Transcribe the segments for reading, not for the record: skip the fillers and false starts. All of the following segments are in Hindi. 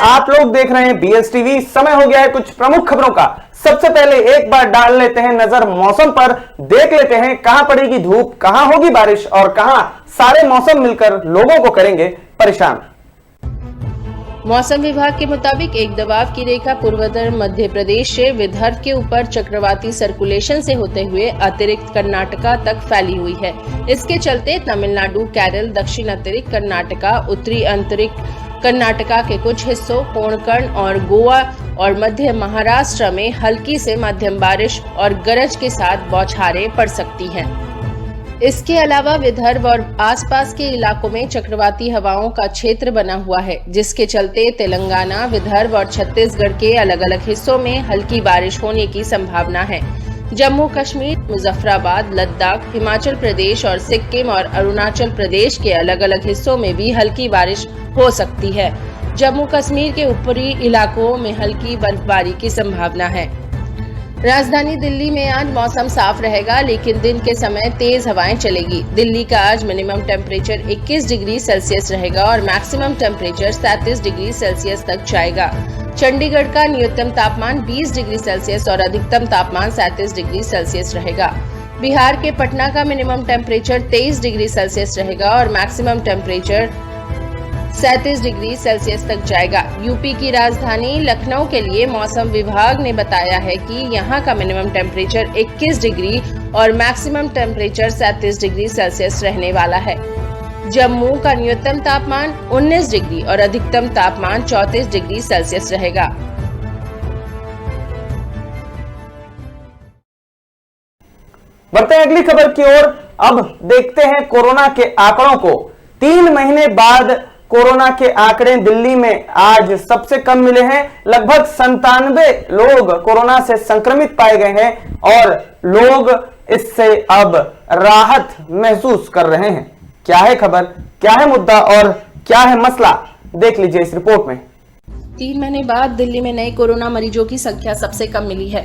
आप लोग देख रहे हैं बीएस टीवी। समय हो गया है कुछ प्रमुख खबरों का। सबसे पहले एक बार डाल लेते हैं नजर मौसम पर। देख लेते हैं कहां पड़ेगी धूप, कहां होगी बारिश और कहां सारे मौसम मिलकर लोगों को करेंगे परेशान। मौसम विभाग के मुताबिक एक दबाव की रेखा पूर्वोत्तर मध्य प्रदेश से विदर्भ के ऊपर चक्रवाती सर्कुलेशन से होते हुए अतिरिक्त कर्नाटका तक फैली हुई है। इसके चलते तमिलनाडु, केरल, दक्षिण अतिरिक्त कर्नाटका, उत्तरी अंतरिक्ष कर्नाटका के कुछ हिस्सों, कोंकण और गोवा और मध्य महाराष्ट्र में हल्की से मध्यम बारिश और गरज के साथ बौछारें पड़ सकती हैं। इसके अलावा विदर्भ और आसपास के इलाकों में चक्रवाती हवाओं का क्षेत्र बना हुआ है, जिसके चलते तेलंगाना, विदर्भ और छत्तीसगढ़ के अलग अलग हिस्सों में हल्की बारिश होने की संभावना है। जम्मू कश्मीर, मुजफ्फराबाद, लद्दाख, हिमाचल प्रदेश और सिक्किम और अरुणाचल प्रदेश के अलग अलग हिस्सों में भी हल्की बारिश हो सकती है। जम्मू कश्मीर के ऊपरी इलाकों में हल्की बर्फबारी की संभावना है। राजधानी दिल्ली में आज मौसम साफ रहेगा, लेकिन दिन के समय तेज हवाएं चलेगी। दिल्ली का आज मिनिमम टेम्परेचर 21 डिग्री सेल्सियस रहेगा और मैक्सिमम टेम्परेचर 37 डिग्री सेल्सियस तक जाएगा। चंडीगढ़ का न्यूनतम तापमान 20 डिग्री सेल्सियस और अधिकतम तापमान 37 डिग्री सेल्सियस रहेगा। बिहार के पटना का मिनिमम टेम्परेचर 23 डिग्री सेल्सियस रहेगा और मैक्सिमम टेम्परेचर 37 डिग्री सेल्सियस तक जाएगा। यूपी की राजधानी लखनऊ के लिए मौसम विभाग ने बताया है कि यहां का मिनिमम टेम्परेचर 21 डिग्री और मैक्सिमम टेम्परेचर 37 डिग्री सेल्सियस रहने वाला है। जम्मू का न्यूनतम तापमान 19 डिग्री और अधिकतम तापमान 34 डिग्री सेल्सियस रहेगा। बढ़ते हैं अगली खबर की ओर। अब देखते हैं कोरोना के आंकड़ों को। 3 महीने बाद कोरोना के आंकड़े दिल्ली में आज सबसे कम मिले हैं। लगभग 97 लोग कोरोना से संक्रमित पाए गए हैं और लोग इससे अब राहत महसूस कर रहे हैं। क्या है खबर, क्या है मुद्दा और क्या है मसला, देख लीजिए इस रिपोर्ट में। 3 महीने बाद दिल्ली में नए कोरोना मरीजों की संख्या सबसे कम मिली है।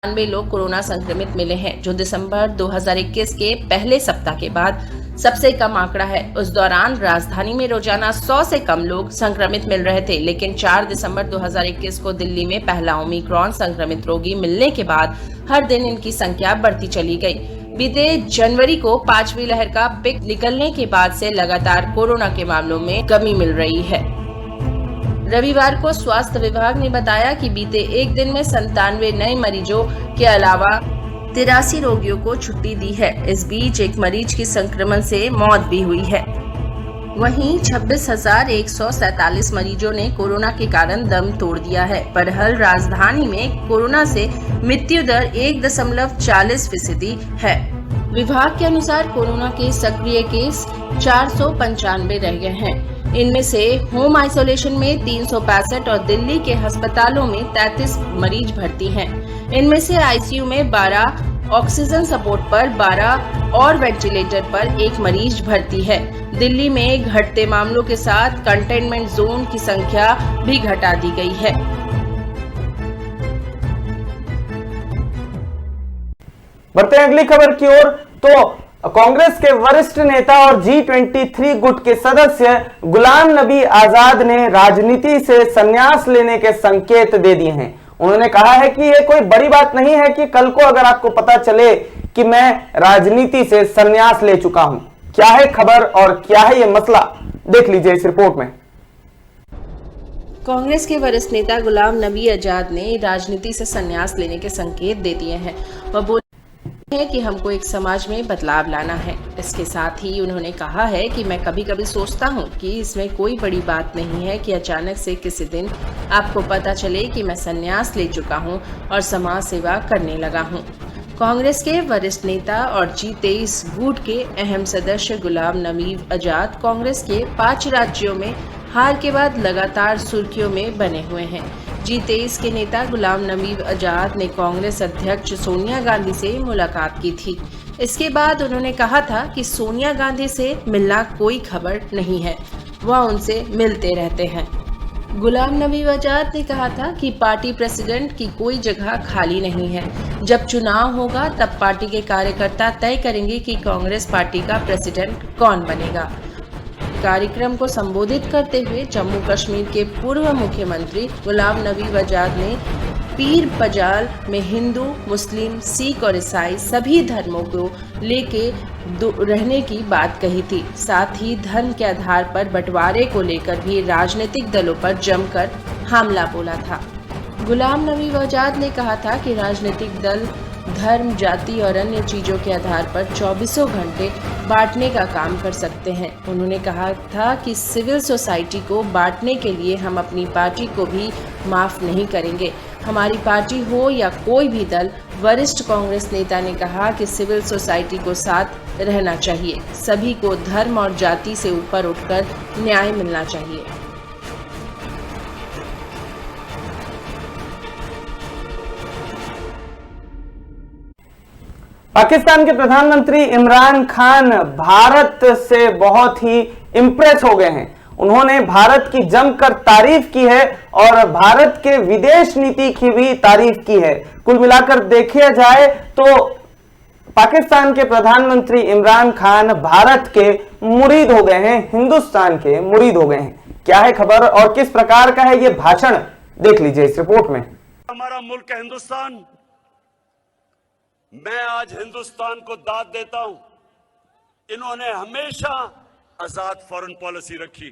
92 लोग कोरोना संक्रमित मिले हैं, जो दिसंबर 2021 के पहले सप्ताह के बाद सबसे कम आंकड़ा है। उस दौरान राजधानी में रोजाना 100 से कम लोग संक्रमित मिल रहे थे, लेकिन 4 दिसंबर 2021 को दिल्ली में पहला ओमिक्रॉन संक्रमित रोगी मिलने के बाद हर दिन इनकी संख्या बढ़ती चली गई। बीते जनवरी को 5वीं लहर का पिक निकलने के बाद से लगातार कोरोना के मामलों में कमी मिल रही है। रविवार को स्वास्थ्य विभाग ने बताया कि बीते एक दिन में 97 नए मरीजों के अलावा 83 रोगियों को छुट्टी दी है। इस बीच एक मरीज की संक्रमण से मौत भी हुई है। वहीं 26,147 मरीजों ने कोरोना के कारण दम तोड़ दिया है। बहरहाल राजधानी में कोरोना से मृत्यु दर 1.40% है। विभाग के अनुसार कोरोना के सक्रिय केस 495 रह गए हैं। इनमें से होम आइसोलेशन में 365 और दिल्ली के अस्पतालों में 33 मरीज भर्ती हैं। इनमें से आईसीयू में 12, ऑक्सीजन सपोर्ट पर 12 और वेंटिलेटर पर 1 मरीज भर्ती है। दिल्ली में घटते मामलों के साथ कंटेनमेंट जोन की संख्या भी घटा दी गई है। बढ़ते हैं अगली खबर की ओर। तो कांग्रेस के वरिष्ठ नेता और G23 गुट के सदस्य गुलाम नबी आजाद ने राजनीति से संन्यास लेने के संकेत दे दिए हैं। उन्होंने कहा है कि यह कोई बड़ी बात नहीं है कि कल को अगर आपको पता चले कि मैं राजनीति से संन्यास ले चुका हूं। क्या है खबर और क्या है यह मसला, देख लीजिए इस रिपोर्ट में। कांग्रेस के वरिष्ठ नेता गुलाम नबी आजाद ने राजनीति से संन्यास लेने के संकेत दे दिए हैं। वह बोले है कि हमको एक समाज में बदलाव लाना है। इसके साथ ही उन्होंने कहा है कि मैं कभी कभी सोचता हूं कि इसमें कोई बड़ी बात नहीं है कि अचानक से किसी दिन आपको पता चले कि मैं संन्यास ले चुका हूं और समाज सेवा करने लगा हूं। कांग्रेस के वरिष्ठ नेता और G23 गुट के अहम सदस्य गुलाम नबी आजाद कांग्रेस के 5 राज्यों में हार के बाद लगातार सुर्खियों में बने हुए हैं। G23 के नेता गुलाम नबी आजाद ने कांग्रेस अध्यक्ष सोनिया गांधी से मुलाकात की थी। इसके बाद उन्होंने कहा था कि सोनिया गांधी से मिलना कोई खबर नहीं है, वह उनसे मिलते रहते हैं। गुलाम नबी आजाद ने कहा था कि पार्टी प्रेसिडेंट की कोई जगह खाली नहीं है। जब चुनाव होगा तब पार्टी के कार्यकर्ता तय करेंगे कि कांग्रेस पार्टी का प्रेसिडेंट कौन बनेगा। कार्यक्रम को संबोधित करते हुए जम्मू कश्मीर के पूर्व मुख्यमंत्री गुलाम नबी आजाद ने पीर पंजाल में हिंदू, मुस्लिम, सिख और ईसाई सभी धर्मों को लेके रहने की बात कही थी। साथ ही धर्म के आधार पर बंटवारे को लेकर भी राजनीतिक दलों पर जमकर हमला बोला था। गुलाम नबी आजाद ने कहा था कि राजनीतिक दल धर्म, जाति और अन्य चीजों के आधार पर 24 घंटे बांटने का काम कर सकते हैं। उन्होंने कहा था कि सिविल सोसाइटी को बांटने के लिए हम अपनी पार्टी को भी माफ नहीं करेंगे। हमारी पार्टी हो या कोई भी दल। वरिष्ठ कांग्रेस नेता ने कहा कि सिविल सोसाइटी को साथ रहना चाहिए। सभी को धर्म और जाति से ऊपर उठकर न्याय मिलना चाहिए। पाकिस्तान के प्रधानमंत्री इमरान खान भारत से बहुत ही इंप्रेस हो गए हैं। उन्होंने भारत की जमकर तारीफ की है और भारत के विदेश नीति की भी तारीफ की है। कुल मिलाकर देखा जाए तो पाकिस्तान के प्रधानमंत्री इमरान खान भारत के मुरीद हो गए हैं, हिंदुस्तान के मुरीद हो गए हैं। क्या है खबर और किस प्रकार का है ये भाषण, देख लीजिए इस रिपोर्ट में। हमारा मुल्क है हिंदुस्तान। मैं आज हिंदुस्तान को दाद देता हूं। इन्होंने हमेशा आजाद फॉरेन पॉलिसी रखी।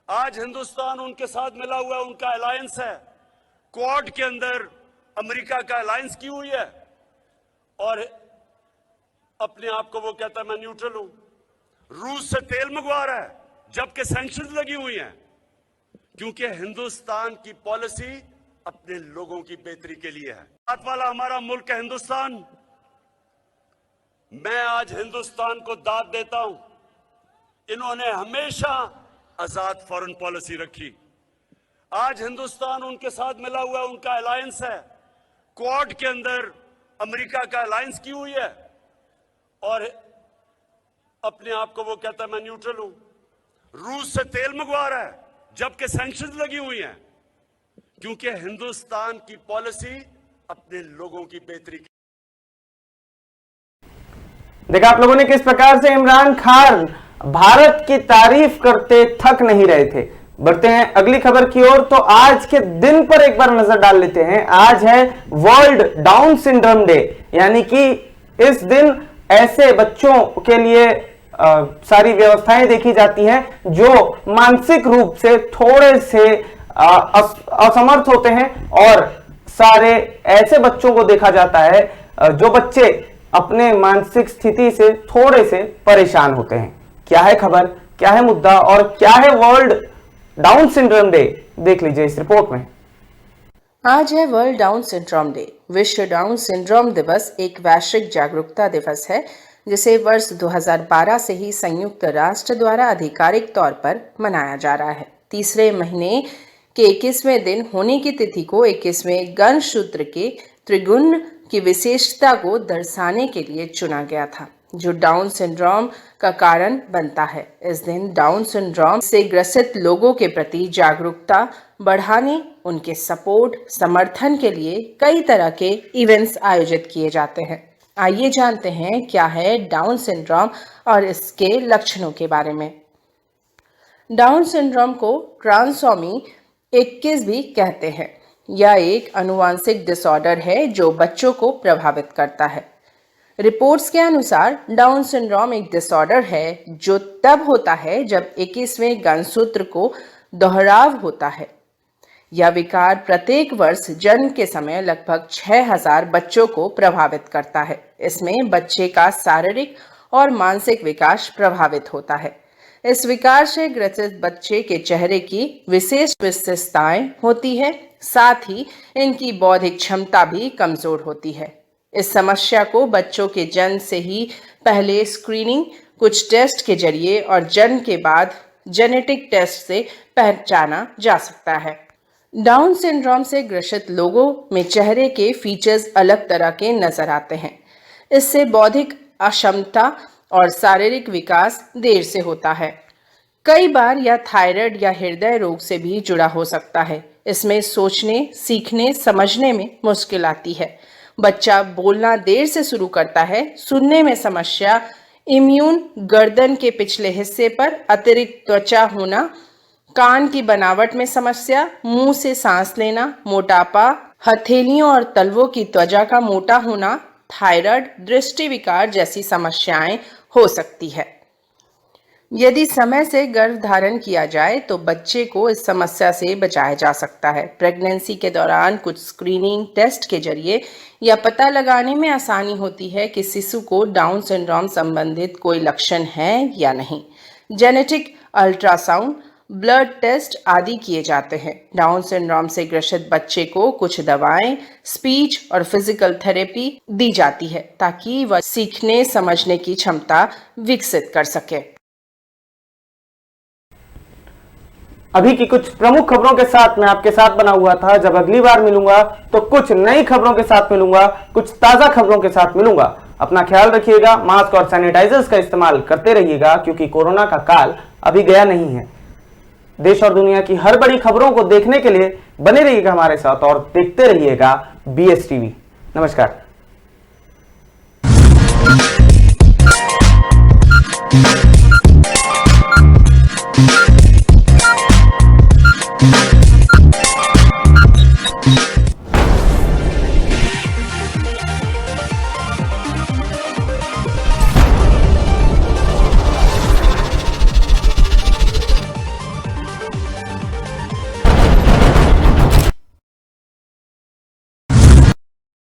आज हिंदुस्तान उनके साथ मिला हुआ है, उनका अलायंस है। क्वाड के अंदर अमेरिका का अलायंस की हुई है और अपने आप को वो कहता है मैं न्यूट्रल हूं। रूस से तेल मंगवा रहा है जबकि सैंक्शंस लगी हुई हैं, क्योंकि हिंदुस्तान की पॉलिसी अपने लोगों की बेहतरी के लिए है। साथ वाला हमारा मुल्क है हिंदुस्तान। मैं आज हिंदुस्तान को दाद देता हूं। इन्होंने हमेशा आजाद फॉरेन पॉलिसी रखी। आज हिंदुस्तान उनके साथ मिला हुआ है, उनका अलायंस है। क्वाड के अंदर अमेरिका का अलायंस की हुई है और अपने आप को वो कहता है मैं न्यूट्रल हूं। रूस से तेल मंगवा रहा है जबकि सैंक्शंस लगी हुई हैं, क्योंकि हिंदुस्तान की पॉलिसी अपने लोगों की बेहतरी। देखा आप लोगों ने किस प्रकार से इमरान खान भारत की तारीफ करते थक नहीं रहे थे। बढ़ते हैं अगली खबर की ओर। तो आज के दिन पर एक बार नजर डाल लेते हैं। आज है वर्ल्ड डाउन सिंड्रोम डे, यानी कि इस दिन ऐसे बच्चों के लिए सारी व्यवस्थाएं देखी जाती हैं जो मानसिक रूप से थोड़े से असमर्थ होते हैं और सारे ऐसे बच्चों को देखा जाता है जो बच्चे अपने मानसिक स्थिति से थोड़े से परेशान होते हैं। क्या है खबर, क्या है मुद्दा और क्या है वर्ल्ड डाउन सिंड्रोम डे, देख लीजिए इस रिपोर्ट में। आज है वर्ल्ड डाउन सिंड्रोम डे। विश्व डाउन सिंड्रोम दिवस एक वैश्विक जागरूकता दिवस है जिसे वर्ष 2012 से ही संयुक्त राष्ट्र द्वारा आधिकारिक तौर पर मनाया जा रहा है। तीसरे महीने के 21वें दिन होने की तिथि को 21वें गणसूत्र के त्रिगुण की विशेषता को दर्शाने के लिए चुना गया था, जो डाउन सिंड्रोम का कारण बनता है। इस दिन डाउन सिंड्रोम से ग्रसित लोगों के प्रति जागरूकता बढ़ाने, उनके सपोर्ट, समर्थन के लिए कई तरह के इवेंट्स आयोजित किए जाते हैं। आइए जानते हैं क्या है डाउन सिंड्रोम और इसके लक्षणों के बारे में। डाउन सिंड्रोम को ट्रांसोमी 21 भी कहते हैं। यह एक आनुवंशिक डिसऑर्डर है जो बच्चों को प्रभावित करता है। रिपोर्ट्स के अनुसार डाउन सिंड्रोम एक डिसऑर्डर है जो तब होता है जब 21वें गणसूत्र को दोहराव होता है। यह विकार प्रत्येक वर्ष जन्म के समय लगभग 6000 बच्चों को प्रभावित करता है। इसमें बच्चे का शारीरिक और मानसिक विकास प्रभावित होता है। इस विकार से ग्रसित बच्चे के चेहरे की विशेष विशेषताएं होती है, साथ ही इनकी बौद्धिक क्षमता भी कमजोर होती है। इस समस्या को बच्चों के जन्म से ही पहले स्क्रीनिंग, कुछ टेस्ट के जरिए और जन्म के बाद जेनेटिक टेस्ट से पहचाना जा सकता है। डाउन सिंड्रोम से ग्रसित लोगों में चेहरे के फीचर्स अलग तरह के नजर आते हैं। इससे बौद्धिक अक्षमता और शारीरिक विकास देर से होता है। कई बार यह थायराइड या हृदय रोग से भी जुड़ा हो सकता है। इसमें सोचने, सीखने, समझने में मुश्किल आती है। बच्चा बोलना देर से शुरू करता है, सुनने में समस्या, इम्यून, गर्दन के पिछले हिस्से पर अतिरिक्त त्वचा होना, कान की बनावट में समस्या, मुंह से सांस लेना, मोटापा, हथेलियों और तलवों की त्वचा का मोटा होना, थायराइड, दृष्टि विकार जैसी समस्याएं हो सकती है। यदि समय से गर्भ धारण किया जाए तो बच्चे को इस समस्या से बचाया जा सकता है। प्रेगनेंसी के दौरान कुछ स्क्रीनिंग टेस्ट के जरिए यह पता लगाने में आसानी होती है कि शिशु को डाउन सिंड्रोम संबंधित कोई लक्षण है या नहीं। जेनेटिक अल्ट्रासाउंड, ब्लड टेस्ट आदि किए जाते हैं। डाउन सिंड्रोम से ग्रसित बच्चे को कुछ दवाएं, स्पीच और फिजिकल थेरेपी दी जाती है ताकि वह सीखने समझने की क्षमता विकसित कर सके। अभी की कुछ प्रमुख खबरों के साथ मैं आपके साथ बना हुआ था। जब अगली बार मिलूंगा तो कुछ नई खबरों के साथ मिलूंगा, कुछ ताजा खबरों के साथ मिलूंगा। अपना ख्याल रखिएगा, मास्क और सैनिटाइजर्स का इस्तेमाल करते रहिएगा क्योंकि कोरोना का काल अभी गया नहीं है। देश और दुनिया की हर बड़ी खबरों को देखने के लिए बने रहिएगा हमारे साथ और देखते रहिएगा BS टीवी। नमस्कार।